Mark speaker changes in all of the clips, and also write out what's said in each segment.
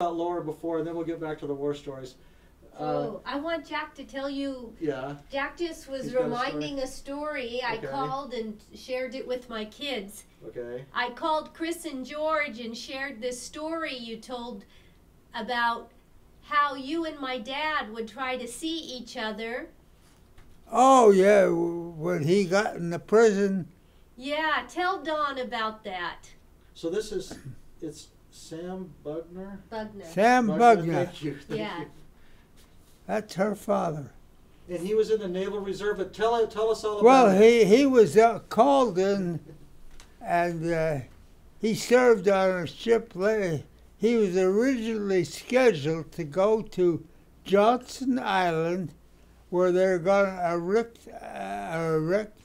Speaker 1: about Laura before, and then we'll get back to the war stories.
Speaker 2: I want Jack to tell you.
Speaker 1: Yeah.
Speaker 2: Jack just was
Speaker 1: He's got
Speaker 2: reminding a story. I
Speaker 1: Okay.
Speaker 2: called and shared it with my kids.
Speaker 1: Okay.
Speaker 2: I called Chris and George and shared this story you told about how you and my dad would try to see each other.
Speaker 3: Oh, yeah, when he got in the prison.
Speaker 2: Yeah, tell Don about that.
Speaker 1: So it's Sam Bugner?
Speaker 2: Bugner.
Speaker 3: Sam Bugner.
Speaker 1: Thank you. Thank
Speaker 2: Yeah.
Speaker 1: you.
Speaker 3: That's her father.
Speaker 1: And he was in the Naval Reserve. But tell us all about
Speaker 3: Well,
Speaker 1: it.
Speaker 3: he was called in, and he served on a ship. He was originally scheduled to go to Johnson Island, where they're going to erect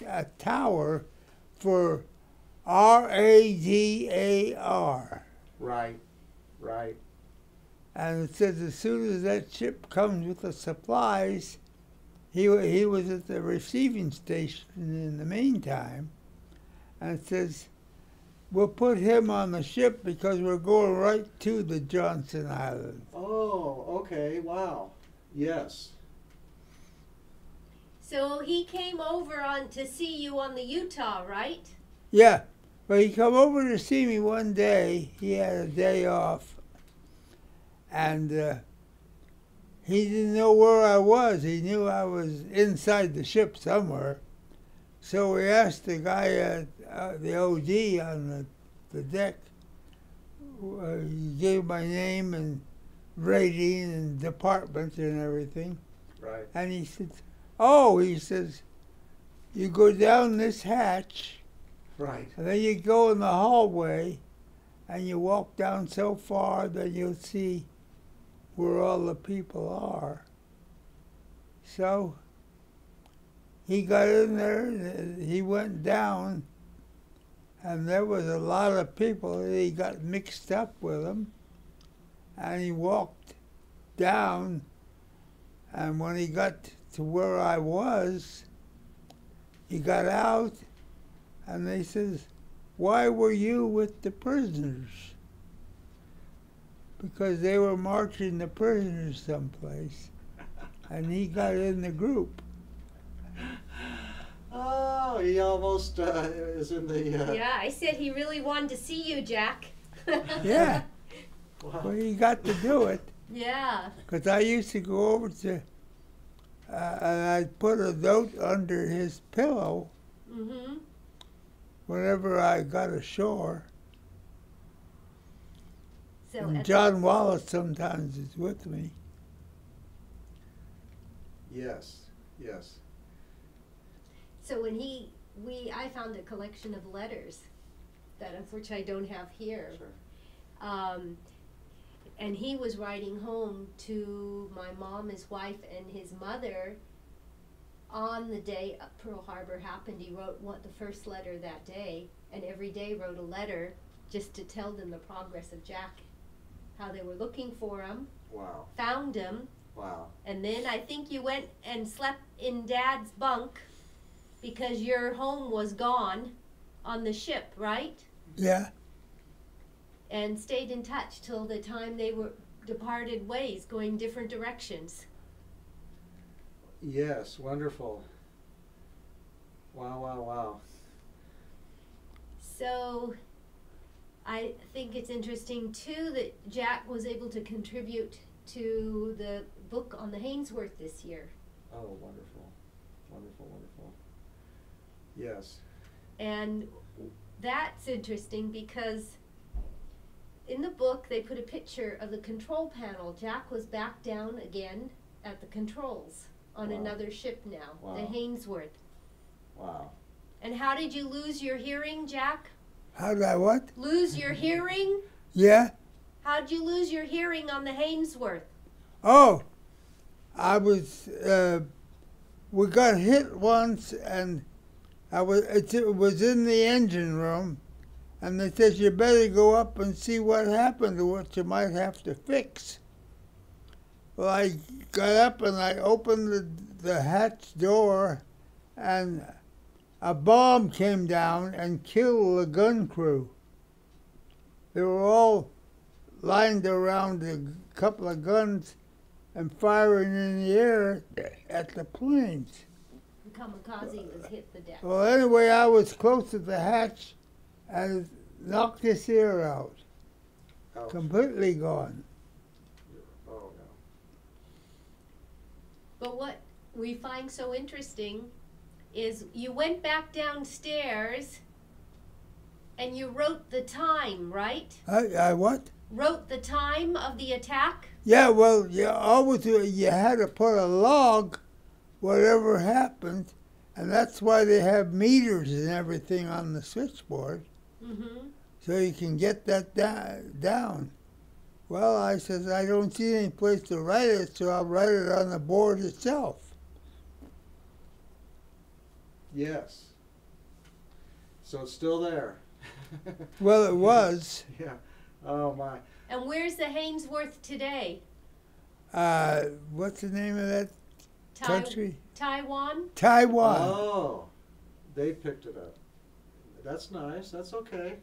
Speaker 3: a tower for RADAR.
Speaker 1: Right. Right.
Speaker 3: And it says as soon as that ship comes with the supplies, he was at the receiving station in the meantime, and it says, we'll put him on the ship because we're going right to the Johnson Island.
Speaker 1: Oh, okay. Wow. Yes.
Speaker 2: So he came over to see you on the Utah, right?
Speaker 3: Yeah, but he come over to see me one day. He had a day off, and he didn't know where I was. He knew I was inside the ship somewhere. So we asked the guy at the OD on the deck. He gave my name and rating and department and everything.
Speaker 1: Right.
Speaker 3: And he said, oh, he says, you go down this hatch,
Speaker 1: Right.
Speaker 3: and then you go in the hallway, and you walk down so far that you'll see where all the people are. So he got in there, and he went down, and there was a lot of people. He got mixed up with them, and he walked down, and when he got to where I was, he got out, and they says, why were you with the prisoners? Because they were marching the prisoners someplace, and he got in the group.
Speaker 1: Oh, he almost is in the...
Speaker 2: Yeah, I said he really wanted to see you, Jack.
Speaker 3: Yeah,
Speaker 1: Wow.
Speaker 3: well, he got to do it,
Speaker 2: Yeah.
Speaker 3: because I used to go over to, and I'd put a note under his pillow
Speaker 2: Mm-hmm.
Speaker 3: whenever I got ashore.
Speaker 2: So
Speaker 3: And
Speaker 2: at
Speaker 3: John Wallace sometimes is with me.
Speaker 1: Yes. Yes.
Speaker 2: So when I found a collection of letters that unfortunately I don't have here.
Speaker 1: Sure.
Speaker 2: And he was writing home to my mom, his wife, and his mother on the day Pearl Harbor happened. He wrote the first letter that day, and every day wrote a letter just to tell them the progress of Jack, how they were looking for him,
Speaker 1: Wow.
Speaker 2: found him,
Speaker 1: Wow.
Speaker 2: and then I think you went and slept in Dad's bunk because your home was gone on the ship, right?
Speaker 3: Yeah.
Speaker 2: And stayed in touch till the time they were departed ways, going different directions.
Speaker 1: Yes. Wonderful. Wow. Wow. Wow.
Speaker 2: So I think it's interesting too that Jack was able to contribute to the book on the Haynesworth this year.
Speaker 1: Oh, wonderful. Wonderful. Wonderful. Yes.
Speaker 2: And that's interesting because in the book they put a picture of the control panel. Jack was back down again at the controls on
Speaker 1: Wow.
Speaker 2: another ship now, the
Speaker 1: Wow.
Speaker 2: Haynesworth.
Speaker 1: Wow.
Speaker 2: And how did you lose your hearing, Jack?
Speaker 3: How did I what?
Speaker 2: Lose your hearing?
Speaker 3: Yeah.
Speaker 2: How'd you lose your hearing on the Haynesworth?
Speaker 3: Oh, I was, we got hit once, and it was in the engine room, and they said you better go up and see what happened or what you might have to fix. Well, I got up and I opened the hatch door, and a bomb came down and killed the gun crew. They were all lined around a couple of guns and firing in the air at the planes.
Speaker 2: The kamikaze was hit the deck.
Speaker 3: Well, anyway, I was close to the hatch and knocked his ear out.
Speaker 1: Ouch.
Speaker 3: Completely gone.
Speaker 1: Oh, no.
Speaker 2: But what we find so interesting is you went back downstairs and you wrote the time, right?
Speaker 3: I what?
Speaker 2: Wrote the time of the attack?
Speaker 3: Yeah, well, you had to put a log, whatever happened, and that's why they have meters and everything on the switchboard,
Speaker 2: Mm-hmm.
Speaker 3: so you can get that down. Well, I says, I don't see any place to write it, so I'll write it on the board itself.
Speaker 1: Yes. So it's still there.
Speaker 3: Well, it was.
Speaker 1: Yeah. Oh, my.
Speaker 2: And where's the Haynesworth today?
Speaker 3: What's the name of that country?
Speaker 2: Taiwan?
Speaker 3: Taiwan.
Speaker 1: Oh, they picked it up. That's nice. That's okay.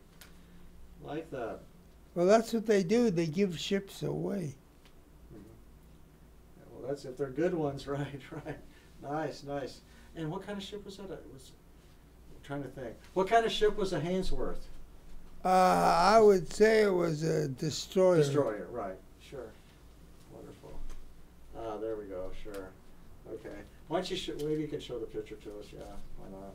Speaker 1: Like that.
Speaker 3: Well, that's what they do. They give ships away.
Speaker 1: Yeah, well, that's if they're good ones, right? Right. Nice, nice. And what kind of ship was that? I'm trying to think. What kind of ship was a Haynesworth?
Speaker 3: I would say it was a destroyer.
Speaker 1: Destroyer, right. Sure. Wonderful. There we go. Sure. Okay. Why don't you maybe you can show the picture to us? Yeah. Why not?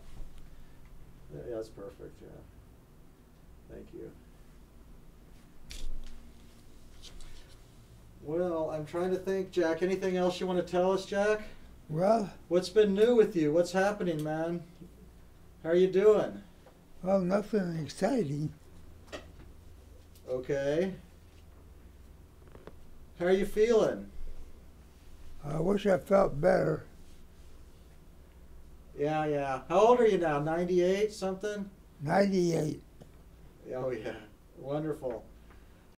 Speaker 1: Yeah, that's perfect. Yeah. Thank you. Well, I'm trying to think, Jack. Anything else you want to tell us, Jack?
Speaker 3: Well,
Speaker 1: What's been new with you? What's happening, man? How are you doing?
Speaker 3: well, nothing exciting.
Speaker 1: Okay. How are you feeling?
Speaker 3: I wish I felt better.
Speaker 1: Yeah, yeah. How old are you now? 98 something?
Speaker 3: 98.
Speaker 1: Oh, yeah. Wonderful.